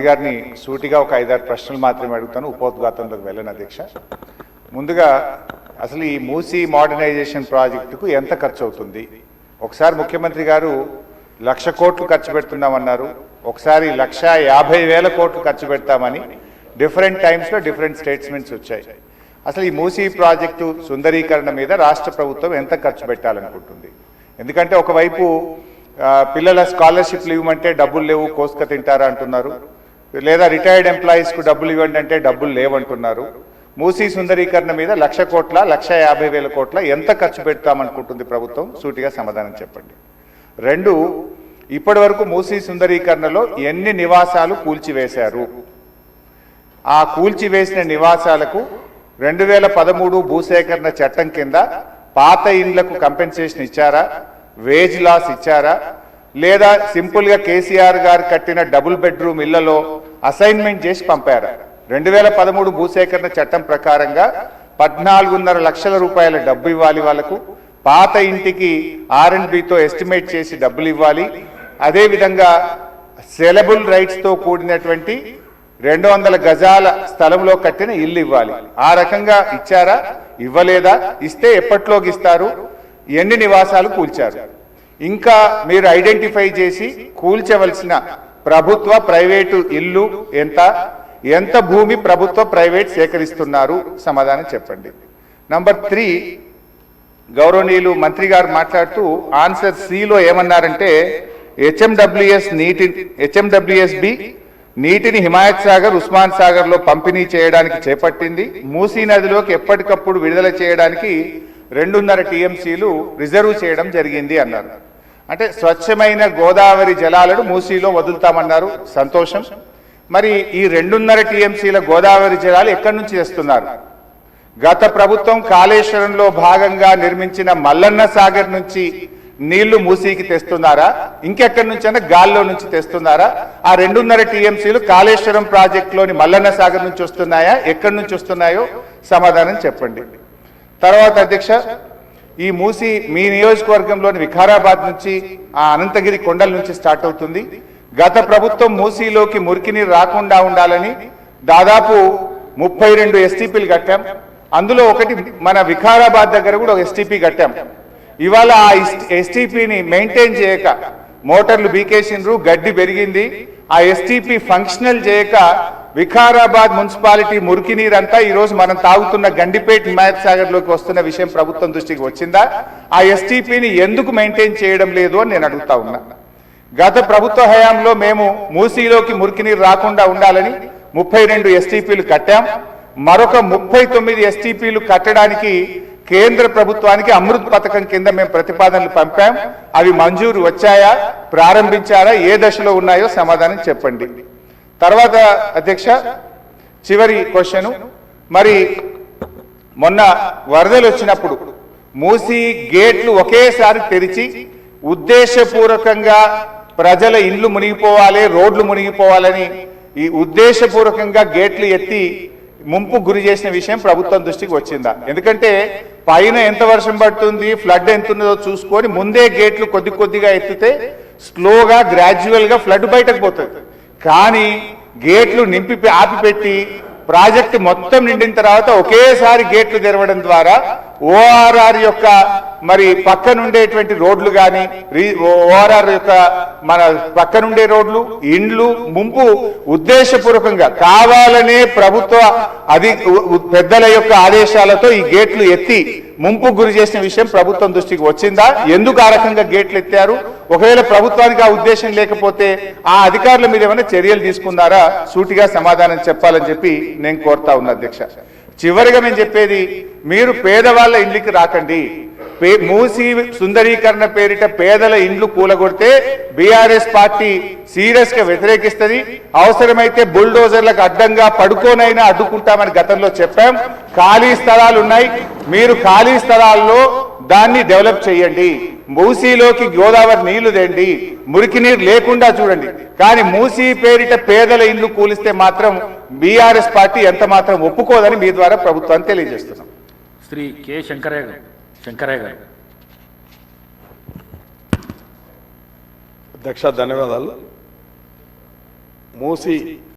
గారిని సూటిగా ఒక 5-6 ప్రశ్నలు మాత్రమే అడుగుతాను, ఉపోద్ఘాతంలోకి వెళ్ళను అధ్యక్ష. ముందుగా అసలు ఈ మూసీ మోడర్నైజేషన్ ప్రాజెక్టుకు ఎంత ఖర్చు అవుతుంది? ఒకసారి ముఖ్యమంత్రి గారు 1,00,000 కోట్లు ఖర్చు పెడుతున్నామన్నారు, ఒకసారి 1,50,000 కోట్లు ఖర్చు పెడతామని డిఫరెంట్ టైమ్స్లో డిఫరెంట్ స్టేట్మెంట్స్ వచ్చాయి. అసలు ఈ మూసీ ప్రాజెక్టు సుందరీకరణ మీద రాష్ట్ర ప్రభుత్వం ఎంత ఖర్చు పెట్టాలనుకుంటుంది? ఎందుకంటే ఒకవైపు పిల్లల స్కాలర్షిప్లు ఇవ్వమంటే డబ్బులు లేవు, కోసుక తింటారా అంటున్నారు, లేదా రిటైర్డ్ ఎంప్లాయీస్కు డబ్బులు ఇవ్వండి అంటే డబ్బులు లేవంటున్నారు. మూసీ సుందరీకరణ మీద 1,00,000 కోట్ల 1,50,000 కోట్ల ఎంత ఖర్చు పెడతామనుకుంటుంది ప్రభుత్వం? సూటిగా సమాధానం చెప్పండి. 2, ఇప్పటి వరకు మూసీ సుందరీకరణలో ఎన్ని నివాసాలు కూల్చివేశారు? ఆ కూల్చివేసిన నివాసాలకు 2013 భూసేకరణ చట్టం కింద పాత ఇండ్లకు కంపెన్సేషన్ ఇచ్చారా, వేజ్ లాస్ ఇచ్చారా, లేదా సింపుల్గా కేసీఆర్ గారు కట్టిన డబుల్ బెడ్రూమ్ ఇళ్లలో అసైన్మెంట్ చేసి పంపారా? 2013 భూసేకరణ చట్టం ప్రకారంగా 14.5 లక్షల రూపాయల డబ్బు ఇవ్వాలి వాళ్ళకు, పాత ఇంటికి R&Bతో ఎస్టిమేట్ చేసి డబ్బులు ఇవ్వాలి, అదేవిధంగా సెలబుల్ రైట్స్తో కూడినటువంటి 200 గజాల స్థలంలో కట్టిన ఇల్లు ఇవ్వాలి. ఆ రకంగా ఇచ్చారా, ఇవ్వలేదా, ఇస్తే ఎప్పట్లోకి ఇస్తారు, ఎన్ని నివాసాలు కూల్చారు? ఇంకా మీరు ఐడెంటిఫై చేసి కూల్చవలసిన ప్రభుత్వ ప్రైవేటు ఇల్లు ఎంత భూమి ప్రభుత్వ ప్రైవేట్ సేకరిస్తున్నారు? సమాధానం చెప్పండి. నంబర్ 3, గౌరవనీయులు మంత్రి గారు మాట్లాడుతూ ఆన్సర్ సిలో ఏమన్నారంటే హెచ్ఎండబ్ల్యూఎస్బి నీటిని హిమాయత్ సాగర్, ఉస్మాన్ సాగర్లో పంపిణీ చేయడానికి చేపట్టింది, మూసీ నదిలోకి ఎప్పటికప్పుడు విడుదల చేయడానికి 2.5 టీఎంసీలు రిజర్వ్ చేయడం జరిగింది అన్నారు. అంటే స్వచ్ఛమైన గోదావరి జలాలను మూసీలో వదులుతామన్నారు, సంతోషం. మరి ఈ 2.5 టీఎంసీల గోదావరి జలాలు ఎక్కడి నుంచి తెస్తున్నారు? గత ప్రభుత్వం కాళేశ్వరంలో భాగంగా నిర్మించిన మల్లన్న సాగర్ నుంచి నీళ్లు మూసీకి తెస్తున్నారా, ఇంకెక్కడి నుంచి అన్నా గాల్లో నుంచి తెస్తున్నారా? ఆ 2.5 టీఎంసీలు కాళేశ్వరం ప్రాజెక్టులోని మల్లన్న సాగర్ నుంచి వస్తున్నాయా, ఎక్కడి నుంచి వస్తున్నాయో సమాధానం చెప్పండి. తర్వాత అధ్యక్ష, ఈ మూసీ మీ నియోజకవర్గంలోని వికారాబాద్ నుంచి ఆ అనంతగిరి కొండల నుంచి స్టార్ట్ అవుతుంది. గత ప్రభుత్వం మూసీలోకి మురికి నీరు రాకుండా ఉండాలని దాదాపు 32 ఎస్టీపీలు కట్టాం. అందులో ఒకటి మన వికారాబాద్ దగ్గర కూడా ఒక ఎస్టీపీ కట్టాం. ఇవాళ ఆ ఎస్టీపీని మెయింటైన్ చేయక మోటార్లు బీకేసిండ్రు, గడ్డి పెరిగింది. ఆ ఎస్టీపీ ఫంక్షనల్ చేయక వికారాబాద్ మున్సిపాలిటీ మురికి నీరంతా ఈరోజు మనం తాగుతున్న గండిపేట హిమాయత్ సాగర్ లోకి వస్తున్న విషయం ప్రభుత్వం దృష్టికి వచ్చిందా? ఆ ఎస్టీపీని ఎందుకు మెయింటైన్ చేయడం లేదు అని నేను అడుగుతా ఉన్నా. గత ప్రభుత్వ హయాంలో మేము మూసీలోకి మురికి నీరు రాకుండా ఉండాలని 32 ఎస్టీపీలు కట్టాం. మరొక 39 ఎస్టీపీలు కట్టడానికి కేంద్ర ప్రభుత్వానికి అమృత్ పథకం కింద మేము ప్రతిపాదనలు పంపాం. అవి మంజూరు వచ్చాయా, ప్రారంభించారా, ఏ దశలో ఉన్నాయో సమాధానం చెప్పండి. తర్వాత అధ్యక్ష, చివరి క్వశ్చన్, మరి మొన్న వరదలు వచ్చినప్పుడు మూసీ గేట్లు ఒకేసారి తెరిచి ఉద్దేశపూర్వకంగా ప్రజల ఇండ్లు మునిగిపోవాలి, రోడ్లు మునిగిపోవాలని ఈ ఉద్దేశపూర్వకంగా గేట్లు ఎత్తి ముంపు గురి చేసిన విషయం ప్రభుత్వం దృష్టికి వచ్చిందా? ఎందుకంటే పైన ఎంత వర్షం పడుతుంది, ఫ్లడ్ ఎంత ఉన్నదో చూసుకొని ముందే గేట్లు కొద్దిగా ఎత్తితే స్లోగా గ్రాడ్యువల్గా ఫ్లడ్ బయటకు పోతుంది. కానీ గేట్లు ఆపిపెట్టి ప్రాజెక్టు మొత్తం నిండిన తర్వాత ఒకేసారి గేట్లు తెరవడం ద్వారా ఓఆర్ఆర్ యొక్క మరి పక్కనుండేటువంటి రోడ్లు కానీ, ఓఆర్ఆర్ యొక్క మన పక్కనుండే రోడ్లు, ఇండ్లు ముంపు ఉద్దేశపూర్వకంగా కావాలనే ప్రభుత్వ పెద్దల యొక్క ఆదేశాలతో ఈ గేట్లు ఎత్తి ముంపు గురి చేసిన విషయం ప్రభుత్వం దృష్టికి వచ్చిందా? ఎందుకు ఆ రకంగా గేట్లు ఎత్తారు? ఒకవేళ ప్రభుత్వానికి ఆ ఉద్దేశం లేకపోతే ఆ అధికారుల మీద ఏమైనా చర్యలు తీసుకున్నారా? సూటిగా సమాధానం చెప్పాలని చెప్పి నేను కోరుతా ఉన్నా అధ్యక్ష. చివరిగా నేను చెప్పేది, మీరు పేదవాళ్ళ ఇండ్లకి రాకండి. మూసీ సుందరీకరణ పేరిట పేదల ఇండ్లు కూలగొడితే బీఆర్ఎస్ పార్టీ సీరియస్ గా వ్యతిరేకిస్తుంది. అవసరమైతే బుల్డోజర్లకు అడ్డంగా పడుకోనైనా అడ్డుకుంటామని గతంలో చెప్పాం. ఖాళీ స్థలాలు ఉన్నాయి, మీరు ఖాళీ స్థలాల్లో దాన్ని డెవలప్ చేయండి. మూసీలోకి గోదావరి నీళ్లు తెండి, మురికి నీరు లేకుండా చూడండి. కానీ మూసీ పేరిట పేదల ఇండ్లు కూలిస్తే మాత్రం బీఆర్ఎస్ పార్టీ ఎంత మాత్రం ఒప్పుకోదని మీ ద్వారా ప్రభుత్వాన్ని తెలియజేస్తున్నాం. శ్రీ కె శంకరయ్య గారు. అధ్యక్ష ధన్యవాదాలు. మూసి